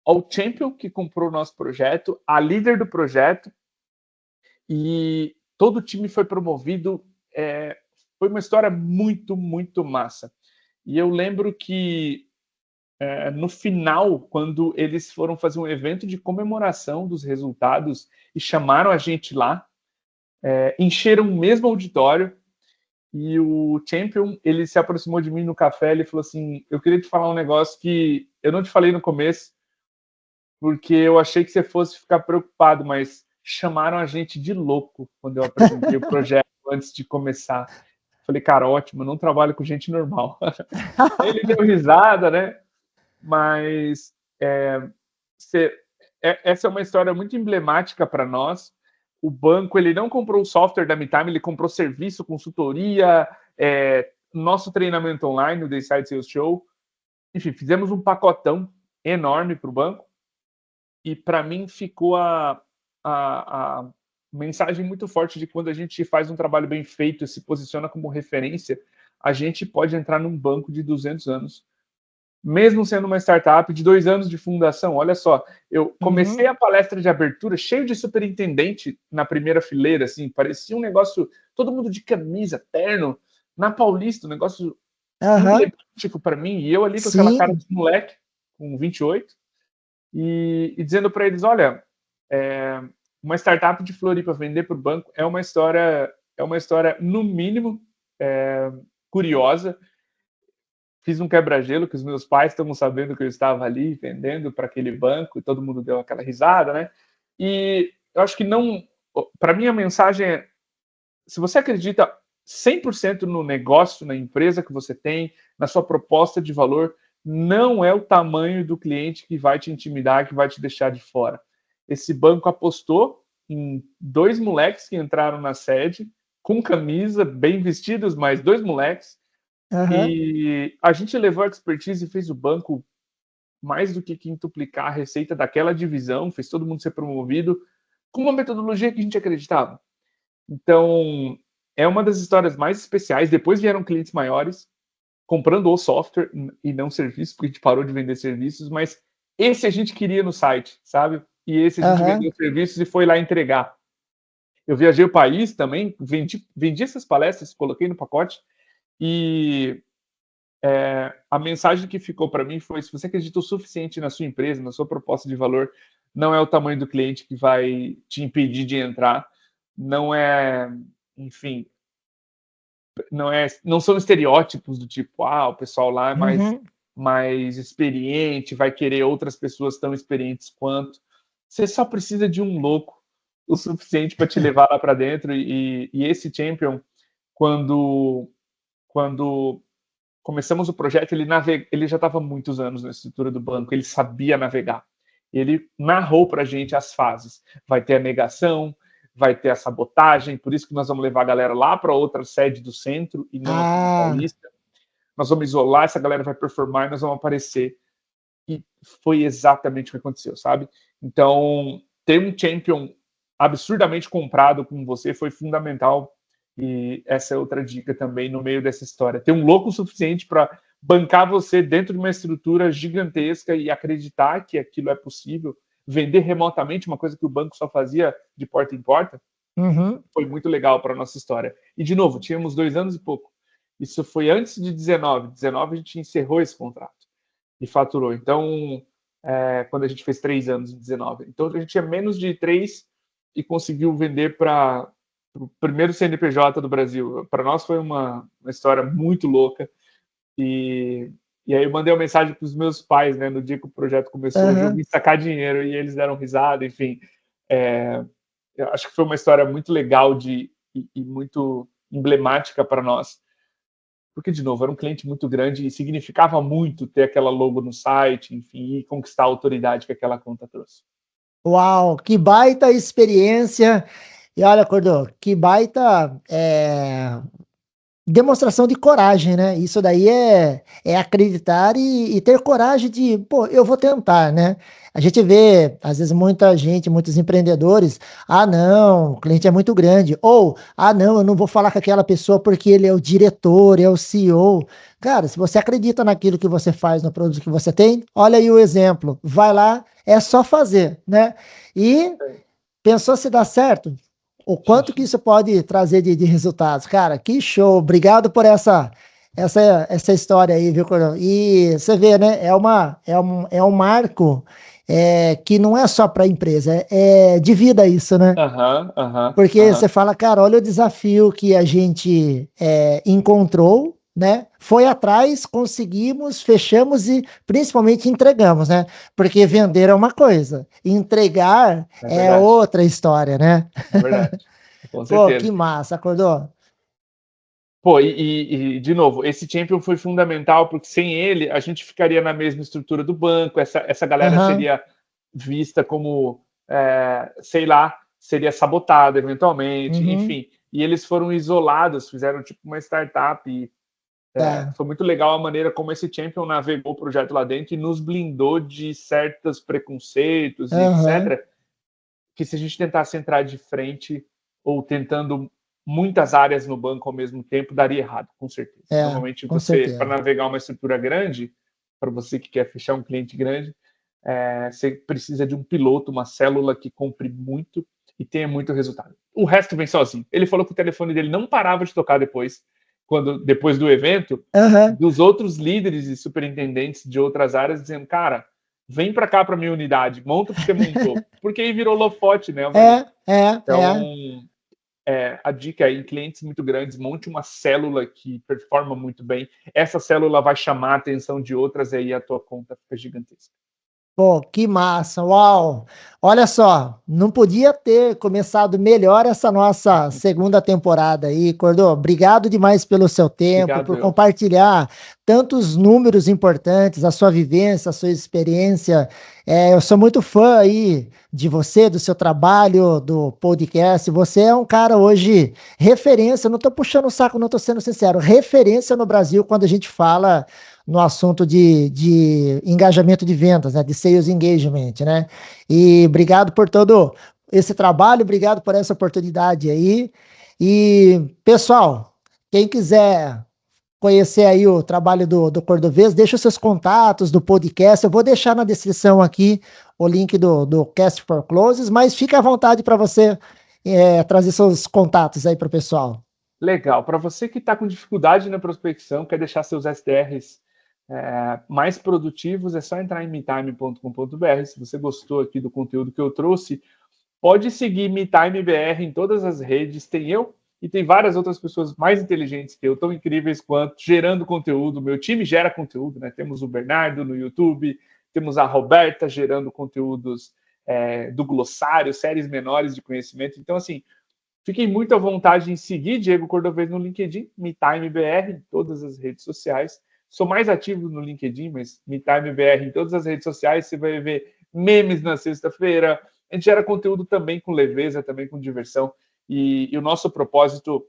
ao champion que comprou o nosso projeto, a líder do projeto, e todo o time foi promovido. Foi uma história muito, muito massa. E eu lembro que no final, quando eles foram fazer um evento de comemoração dos resultados e chamaram a gente lá, encheram o mesmo auditório, e o champion, ele se aproximou de mim no café, ele falou assim, eu queria te falar um negócio que eu não te falei no começo, porque eu achei que você fosse ficar preocupado, mas chamaram a gente de louco quando eu apresentei o projeto antes de começar. Falei, cara, ótimo, eu não trabalho com gente normal. Ele deu risada, né? Mas cê, essa é uma história muito emblemática para nós. O banco, ele não comprou o software da MeTime, ele comprou serviço, consultoria, nosso treinamento online, o The Inside Sales Show. Enfim, fizemos um pacotão enorme para o banco. E para mim ficou a mensagem muito forte de quando a gente faz um trabalho bem feito e se posiciona como referência, a gente pode entrar num banco de 200 anos mesmo sendo uma startup de 2 anos de fundação. Olha só, eu comecei a palestra de abertura cheio de superintendente na primeira fileira, assim, parecia um negócio, todo mundo de camisa, terno, na Paulista, um negócio emblemático para mim, e eu ali com aquela cara de moleque, com 28, e dizendo para eles, olha, uma startup de Floripa vender para o banco é uma história, no mínimo, curiosa. Fiz um quebra-gelo, que os meus pais estão sabendo que eu estava ali vendendo para aquele banco, e todo mundo deu aquela risada, né? E eu acho que não... Para mim, a mensagem é, se você acredita 100% no negócio, na empresa que você tem, na sua proposta de valor, não é o tamanho do cliente que vai te intimidar, que vai te deixar de fora. Esse banco apostou em 2 moleques que entraram na sede, com camisa, bem vestidos, mas 2 moleques, e a gente levou a expertise e fez o banco mais do que quintuplicar a receita daquela divisão, fez todo mundo ser promovido, com uma metodologia que a gente acreditava. Então, é uma das histórias mais especiais. Depois vieram clientes maiores, comprando o software e não serviços, porque a gente parou de vender serviços, mas esse a gente queria no site, sabe? E esse a gente vendeu serviços e foi lá entregar. Eu viajei o país também, vendi essas palestras, coloquei no pacote, e a mensagem que ficou para mim foi: se você acredita o suficiente na sua empresa, na sua proposta de valor, não é o tamanho do cliente que vai te impedir de entrar, não é, enfim, não são estereótipos do tipo, o pessoal lá é mais experiente, vai querer outras pessoas tão experientes quanto. Você só precisa de um louco o suficiente para te levar lá para dentro, e esse champion, quando começamos o projeto, ele já estava há muitos anos na estrutura do banco, ele sabia navegar. Ele narrou para a gente as fases. Vai ter a negação, vai ter a sabotagem, por isso que nós vamos levar a galera lá para outra sede do centro e não aqui na Paulista. Nós vamos isolar, essa galera vai performar e nós vamos aparecer. E foi exatamente o que aconteceu, sabe? Então, ter um champion absurdamente comprado com você foi fundamental. E essa é outra dica também no meio dessa história. Ter um louco suficiente para bancar você dentro de uma estrutura gigantesca e acreditar que aquilo é possível. Vender remotamente, uma coisa que o banco só fazia de porta em porta, foi muito legal para a nossa história. E, de novo, tínhamos 2 anos e pouco. Isso foi antes de 19. 19 a gente encerrou esse contrato e faturou. Então, quando a gente fez 3 anos em 19. Então, a gente tinha menos de 3 e conseguiu vender para o primeiro CNPJ do Brasil. Para nós foi uma história muito louca. E aí eu mandei uma mensagem para os meus pais, né, no dia que o projeto começou, eu vim sacar dinheiro, e eles deram risada, enfim. Eu acho que foi uma história muito legal e muito emblemática para nós. Porque, de novo, era um cliente muito grande e significava muito ter aquela logo no site, enfim, e conquistar a autoridade que aquela conta trouxe. Uau, que baita experiência! E olha, Cordô, que baita demonstração de coragem, né? Isso daí é acreditar e ter coragem de, pô, eu vou tentar, né? A gente vê, às vezes, muita gente, muitos empreendedores, não, o cliente é muito grande, ou, não, eu não vou falar com aquela pessoa porque ele é o diretor, é o CEO. Cara, se você acredita naquilo que você faz, no produto que você tem, olha aí o exemplo, vai lá, é só fazer, né? E pensou se dá certo? O quanto que isso pode trazer de resultados. Cara, que show. Obrigado por essa história aí, viu, Cordão? E você vê, né? É um marco que não é só para a empresa, é de vida isso, né? Porque você fala, cara, olha o desafio que a gente encontrou, né? Foi atrás, conseguimos, fechamos e principalmente entregamos, né? Porque vender é uma coisa, entregar é outra história, né? É verdade, com certeza. Pô, que massa, acordou? Pô, de novo, esse champion foi fundamental, porque sem ele a gente ficaria na mesma estrutura do banco, essa galera seria vista como, sei lá, seria sabotada eventualmente, enfim. E eles foram isolados, fizeram tipo uma startup, e foi muito legal a maneira como esse champion navegou o projeto lá dentro e nos blindou de certos preconceitos e etc. Que se a gente tentasse entrar de frente ou tentando muitas áreas no banco ao mesmo tempo, daria errado, com certeza. Normalmente você, para navegar uma estrutura grande, para você que quer fechar um cliente grande, você precisa de um piloto, uma célula que compre muito e tenha muito resultado. O resto vem sozinho. Ele falou que o telefone dele não parava de tocar depois do evento, dos outros líderes e superintendentes de outras áreas dizendo, cara, vem para cá para minha unidade, monta o que você montou. Porque aí virou holofote, né? Então, a dica é, em clientes muito grandes, monte uma célula que performa muito bem. Essa célula vai chamar a atenção de outras e aí a tua conta fica gigantesca. Pô, que massa, uau! Olha só, não podia ter começado melhor essa nossa segunda temporada aí, Cordô. Obrigado demais pelo seu tempo, por compartilhar tantos números importantes, a sua vivência, a sua experiência. Eu sou muito fã aí de você, do seu trabalho, do podcast. Você é um cara hoje referência, não estou puxando o saco, não estou sendo sincero, referência no Brasil quando a gente fala no assunto de engajamento de vendas, né, de sales engagement, né? E obrigado por todo esse trabalho, obrigado por essa oportunidade aí. E, pessoal, quem quiser conhecer aí o trabalho do Cordovez, deixa os seus contatos do podcast, eu vou deixar na descrição aqui o link do Cast for Closes, mas fica à vontade para você trazer seus contatos aí para o pessoal. Legal, para você que está com dificuldade na prospecção, quer deixar seus SDRs mais produtivos, é só entrar em metime.com.br. Se você gostou aqui do conteúdo que eu trouxe, pode seguir MeTimeBR em todas as redes. Tem eu e tem várias outras pessoas mais inteligentes que eu, tão incríveis quanto, gerando conteúdo. Meu time gera conteúdo, né? Temos o Bernardo no YouTube, temos a Roberta gerando conteúdos do glossário, séries menores de conhecimento. Então, assim, fiquem muito à vontade em seguir Diego Cordovez no LinkedIn, MeTimeBR em todas as redes sociais. Sou mais ativo no LinkedIn, mas MeTimeBR em todas as redes sociais. Você vai ver memes na sexta-feira. A gente gera conteúdo também com leveza, também com diversão. E o nosso propósito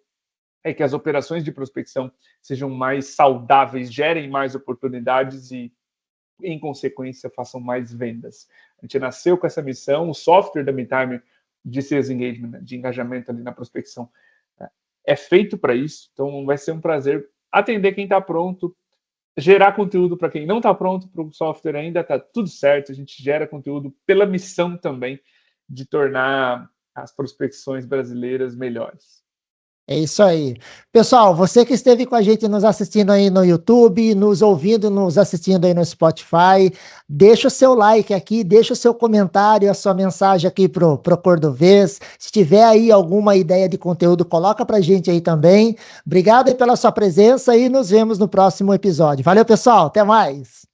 é que as operações de prospecção sejam mais saudáveis, gerem mais oportunidades e, em consequência, façam mais vendas. A gente nasceu com essa missão. O software da MeTime de Sales Engagement, de engajamento ali na prospecção, é feito para isso. Então, vai ser um prazer atender quem está pronto, gerar conteúdo para quem não está pronto para o software ainda, está tudo certo. A gente gera conteúdo pela missão também de tornar as prospecções brasileiras melhores. É isso aí. Pessoal, você que esteve com a gente nos assistindo aí no YouTube, nos ouvindo, nos assistindo aí no Spotify, deixa o seu like aqui, deixa o seu comentário, a sua mensagem aqui pro Cordovez. Se tiver aí alguma ideia de conteúdo, coloca pra gente aí também. Obrigado aí pela sua presença e nos vemos no próximo episódio. Valeu, pessoal. Até mais.